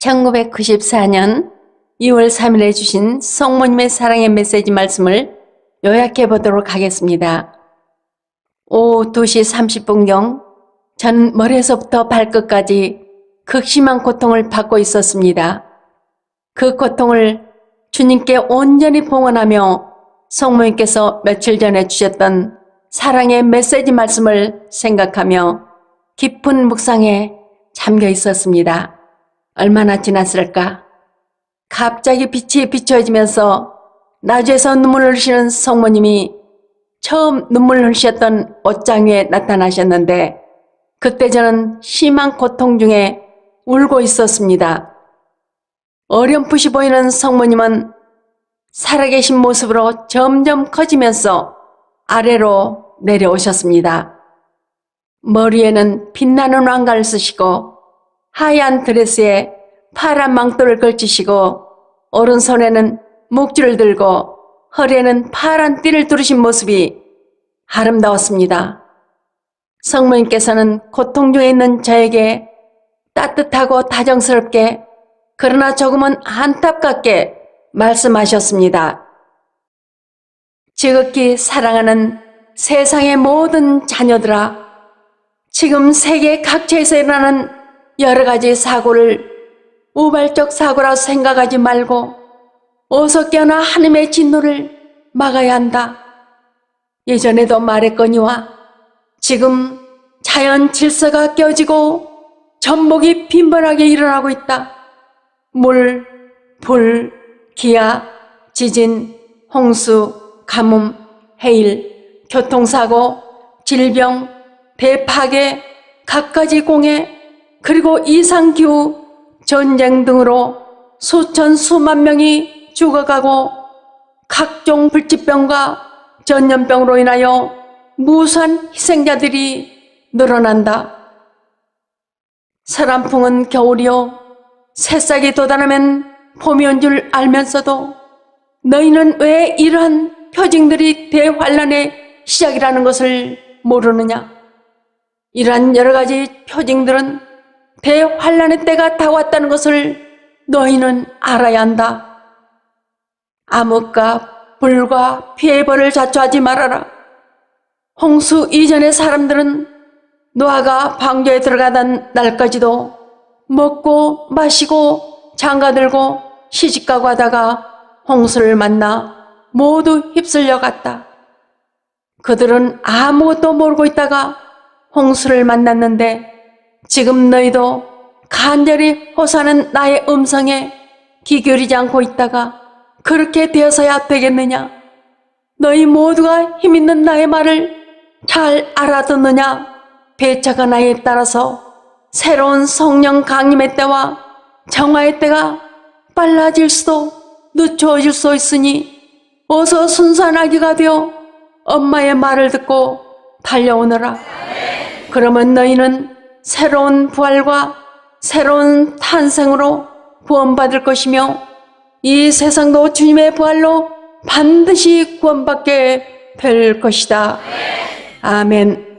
1994년 2월 3일에 주신 성모님의 사랑의 메시지 말씀을 요약해 보도록 하겠습니다. 오후 2시 30분경 전 머리에서부터 발끝까지 극심한 고통을 받고 있었습니다. 그 고통을 주님께 온전히 봉헌하며 성모님께서 며칠 전에 주셨던 사랑의 메시지 말씀을 생각하며 깊은 묵상에 잠겨 있었습니다. 얼마나 지났을까? 갑자기 빛이 비춰지면서 나주에서 눈물을 흘리시는 성모님이 처음 눈물을 흘리셨던 옷장 위에 나타나셨는데 그때 저는 심한 고통 중에 울고 있었습니다. 어렴풋이 보이는 성모님은 살아계신 모습으로 점점 커지면서 아래로 내려오셨습니다. 머리에는 빛나는 왕관을 쓰시고 하얀 드레스에 파란 망토를 걸치시고 오른손에는 묵주를 들고 허리에는 파란 띠를 두르신 모습이 아름다웠습니다. 성모님께서는 고통 중에 있는 저에게 따뜻하고 다정스럽게 그러나 조금은 안타깝게 말씀하셨습니다. 지극히 사랑하는 세상의 모든 자녀들아, 지금 세계 각처에서 일어나는 여러 가지 사고를 우발적 사고라 생각하지 말고 어서 깨어나 하나님의 진노를 막아야 한다. 예전에도 말했거니와 지금 자연 질서가 깨어지고 전복이 빈번하게 일어나고 있다. 물, 불, 기아, 지진, 홍수, 가뭄, 해일, 교통사고, 질병, 대파괴, 갖가지 공해, 그리고 이상기후, 전쟁 등으로 수천 수만 명이 죽어가고 각종 불치병과 전염병으로 인하여 무수한 희생자들이 늘어난다. 서람풍은 겨울이요 새싹이 돋아나면 봄이 온 줄 알면서도 너희는 왜 이러한 표징들이 대환란의 시작이라는 것을 모르느냐? 이러한 여러 가지 표징들은 대환란의 때가 다가왔다는 것을 너희는 알아야 한다. 암흑과 불과 피해 벌을 자초하지 말아라. 홍수 이전의 사람들은 노아가 방주에 들어가던 날까지도 먹고 마시고 장가들고 시집가고 하다가 홍수를 만나 모두 휩쓸려 갔다. 그들은 아무것도 모르고 있다가 홍수를 만났는데 지금 너희도 간절히 호소하는 나의 음성에 귀 기울이지 않고 있다가 그렇게 되어서야 되겠느냐? 너희 모두가 힘있는 나의 말을 잘 알아듣느냐? 배차가 나에 따라서 새로운 성령 강림의 때와 정화의 때가 빨라질 수도 늦춰질 수 있으니 어서 순수한 아기가 되어 엄마의 말을 듣고 달려오너라. 그러면 너희는 새로운 부활과 새로운 탄생으로 구원받을 것이며 이 세상도 주님의 부활로 반드시 구원받게 될 것이다. 아멘.